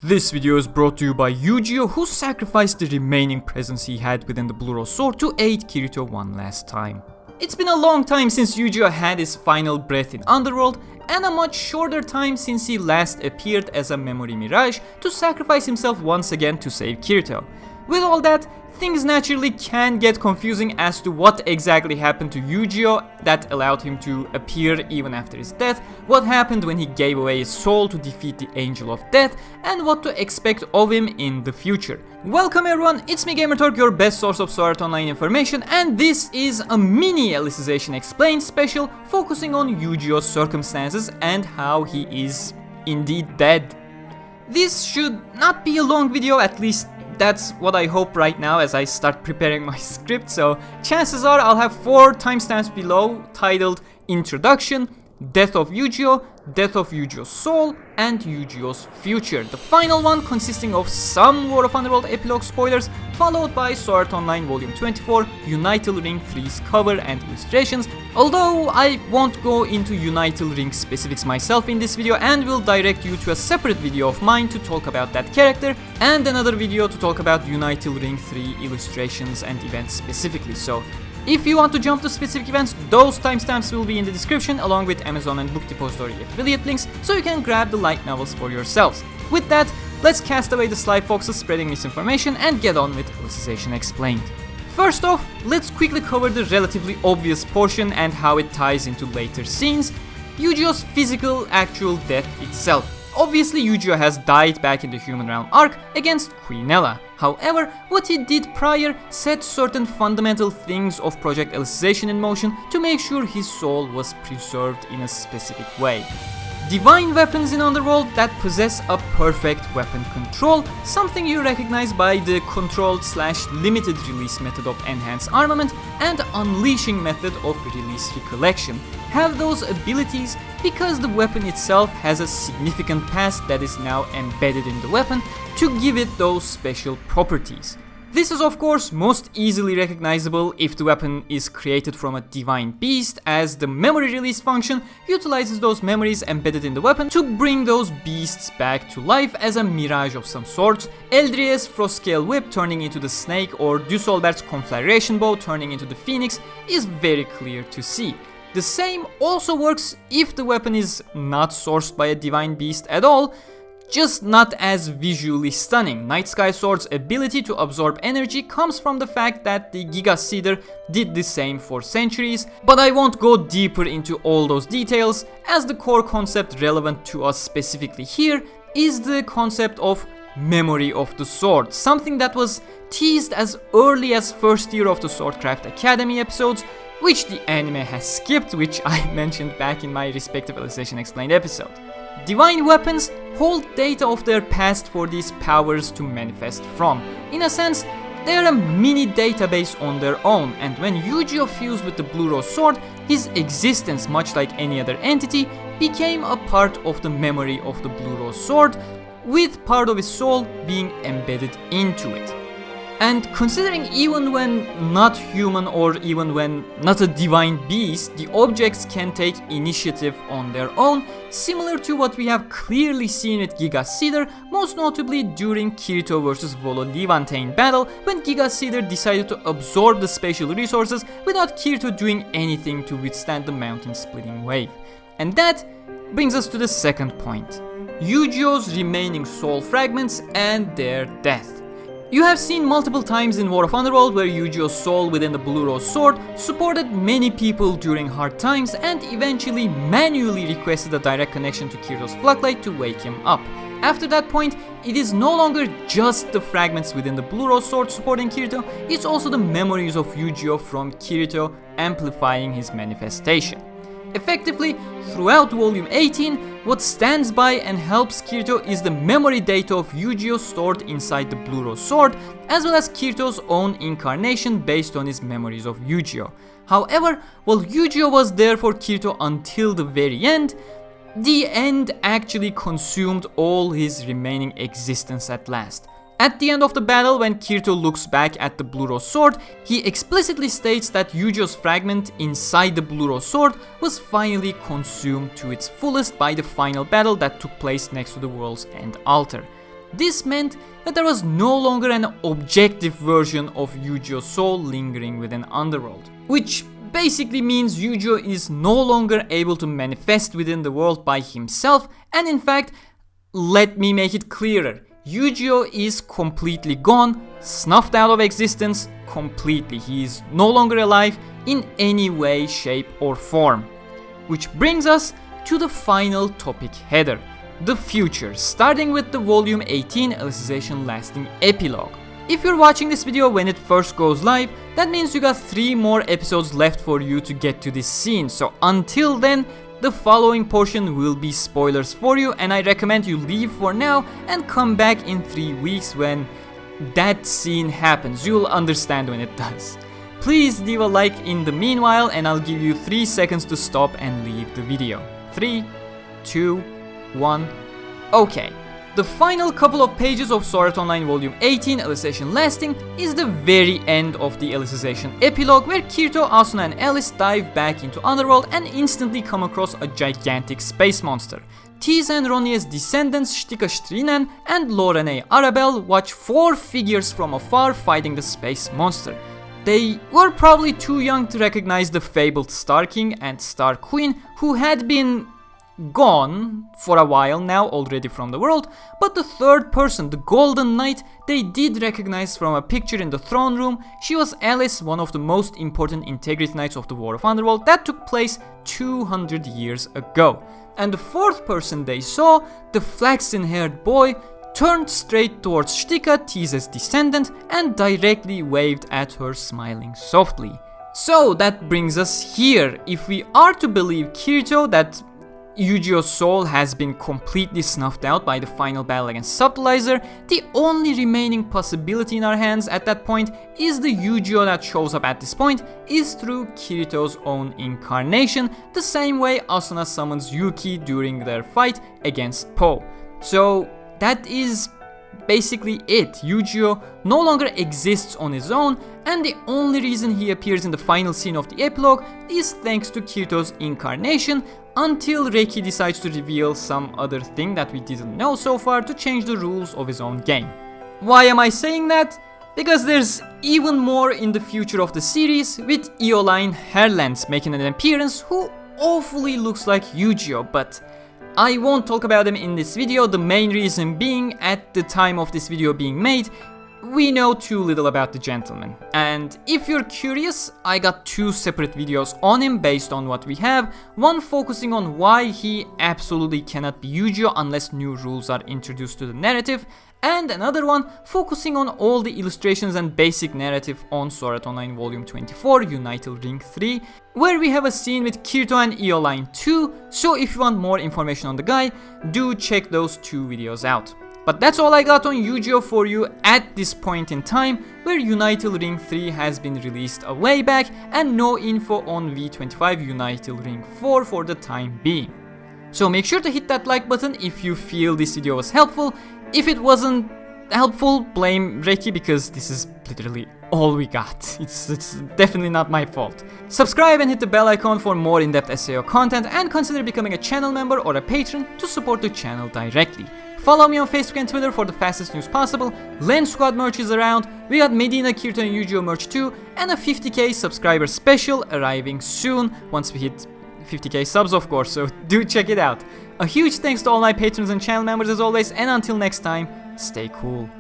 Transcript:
This video is brought to you by Eugeo, who sacrificed the remaining presence he had within the Blue Rose Sword to aid Kirito one last time. It's been a long time since Eugeo had his final breath in Underworld, and a much shorter time since he last appeared as a memory mirage to sacrifice himself once again to save Kirito. With all that, things naturally can get confusing as to what exactly happened to Eugeo that allowed him to appear even after his death, what happened when he gave away his soul to defeat the Angel of Death, and what to expect of him in the future. Welcome everyone, it's me Gamerturk, your best source of Art Online information, and this is a mini Alicization Explained special focusing on Eugeo's circumstances and how he is indeed dead. This should not be a long video, at least that's what I hope right now as I start preparing my script, so chances are I'll have 4 timestamps below titled Introduction, Death of Eugeo, Death of Eugeo's Soul, and Eugeo's Future. The final one consisting of some War of Underworld epilogue spoilers, followed by Art Online Volume 24, Unital Ring 3's cover and illustrations, although I won't go into Unital Ring specifics myself in this video and will direct you to a separate video of mine to talk about that character, and another video to talk about Unital Ring 3 illustrations and events specifically. So if you want to jump to specific events, those timestamps will be in the description along with Amazon and Book Depository affiliate links, so you can grab the light novels for yourselves. With that, let's cast away the sly foxes spreading misinformation and get on with Alicization Explained. First off, let's quickly cover the relatively obvious portion and how it ties into later scenes, Eugeo's physical actual death itself. Obviously, Eugeo has died back in the Human Realm arc against Queen Ella. However, what he did prior set certain fundamental things of Project Alicization in motion to make sure his soul was preserved in a specific way. Divine weapons in Underworld that possess a perfect weapon control, something you recognize by the controlled/limited release method of enhanced armament and unleashing method of release recollection, have those abilities because the weapon itself has a significant past that is now embedded in the weapon to give it those special properties. This is of course most easily recognizable if the weapon is created from a divine beast, as the memory release function utilizes those memories embedded in the weapon to bring those beasts back to life as a mirage of some sort, Eldriel's Frostscale Whip turning into the snake or Düsselbert's Conflagration Bow turning into the phoenix is very clear to see. The same also works if the weapon is not sourced by a divine beast at all, just not as visually stunning. Night Sky Sword's ability to absorb energy comes from the fact that the Giga Cedar did the same for centuries, but I won't go deeper into all those details, as the core concept relevant to us specifically here is the concept of memory of the sword, something that was teased as early as first year of the Swordcraft Academy episodes, which the anime has skipped, which I mentioned back in my respective Alicization Explained episode. Divine weapons hold data of their past for these powers to manifest from. In a sense, they are a mini database on their own, and when Eugeo fused with the Blue Rose Sword, his existence, much like any other entity, became a part of the memory of the Blue Rose Sword, with part of his soul being embedded into it. And considering even when not human or even when not a divine beast, the objects can take initiative on their own, similar to what we have clearly seen with Giga Cedar, most notably during Kirito vs Volo Levantine battle, when Giga Cedar decided to absorb the spatial resources without Kirito doing anything to withstand the mountain splitting wave. And that brings us to the second point, Eugeo's remaining soul fragments and their death. You have seen multiple times in War of Underworld where Eugeo's soul within the Blue Rose Sword supported many people during hard times and eventually manually requested a direct connection to Kirito's Floodlight to wake him up. After that point, it is no longer just the fragments within the Blue Rose Sword supporting Kirito, it's also the memories of Eugeo from Kirito amplifying his manifestation. Effectively, throughout Volume 18, what stands by and helps Kirito is the memory data of Eugeo stored inside the Blue Rose Sword, as well as Kirito's own incarnation based on his memories of Eugeo. However, while Eugeo was there for Kirito until the very end, the end actually consumed all his remaining existence at last. At the end of the battle, when Kirito looks back at the Blue Rose Sword, he explicitly states that Eugeo's fragment inside the Blue Rose Sword was finally consumed to its fullest by the final battle that took place next to the World's End altar. This meant that there was no longer an objective version of Eugeo's soul lingering within Underworld, which basically means Eugeo is no longer able to manifest within the world by himself, and in fact, let me make it clearer, Eugeo is completely gone, snuffed out of existence completely. He is no longer alive in any way, shape or form. Which brings us to the final topic header, the future, starting with the volume 18 Alicization lasting epilogue. If you're watching this video when it first goes live, that means you got 3 more episodes left for you to get to this scene, so until then, the following portion will be spoilers for you, and I recommend you leave for now and come back in 3 weeks when that scene happens. You'll understand when it does. Please leave a like in the meanwhile, and I'll give you 3 seconds to stop and leave the video. 3, 2, 1, okay. The final couple of pages of Art Online Volume 18 Alicization Lasting is the very end of the Alicization epilogue, where Kirito, Asuna and Alice dive back into Underworld and instantly come across a gigantic space monster. Tease and Ronnie's descendants Shtika Strinen and Lorene Arabelle watch 4 figures from afar fighting the space monster. They were probably too young to recognize the fabled Star King and Star Queen, who had been gone for a while now already from the world, but the third person, the Golden Knight, they did recognize from a picture in the throne room. She was Alice, one of the most important Integrity Knights of the War of Underworld that took place 200 years ago. And the fourth person they saw, the flaxen-haired boy, turned straight towards Shtika, Tease's descendant, and directly waved at her, smiling softly. So that brings us here. If we are to believe Kirito that Eugeo's soul has been completely snuffed out by the final battle against Subtilizer, the only remaining possibility in our hands at that point is the Eugeo that shows up at this point is through Kirito's own incarnation, the same way Asuna summons Yuki during their fight against Po. So that is basically it. Eugeo no longer exists on his own, and the only reason he appears in the final scene of the epilogue is thanks to Kirito's incarnation, until Reiki decides to reveal some other thing that we didn't know so far to change the rules of his own game. Why am I saying that? Because there's even more in the future of the series, with Eoline Herlands making an appearance, who awfully looks like Eugeo, but I won't talk about him in this video, the main reason being, at the time of this video being made, we know too little about the gentleman. And if you're curious, I got 2 separate videos on him based on what we have, one focusing on why he absolutely cannot be Eugeo unless new rules are introduced to the narrative, and another one focusing on all the illustrations and basic narrative on Art Online Volume 24 Unital Ring 3, where we have a scene with Kirito and Eoline too, so if you want more information on the guy, do check those 2 videos out. But that's all I got on Eugeo for you at this point in time, where Unital Ring 3 has been released a way back and no info on V25 Unital Ring 4 for the time being. So make sure to hit that like button if you feel this video was helpful. If it wasn't helpful, blame Reiki, because this is literally all we got. It's definitely not my fault. Subscribe and hit the bell icon for more in-depth SAO content, and consider becoming a channel member or a patron to support the channel directly. Follow me on Facebook and Twitter for the fastest news possible. Lens Squad merch is around. We got Medina, Kirito and Eugeo merch too, and a 50k subscriber special arriving soon once we hit 50k subs, of course, so do check it out. A huge thanks to all my patrons and channel members as always, and until next time, stay cool.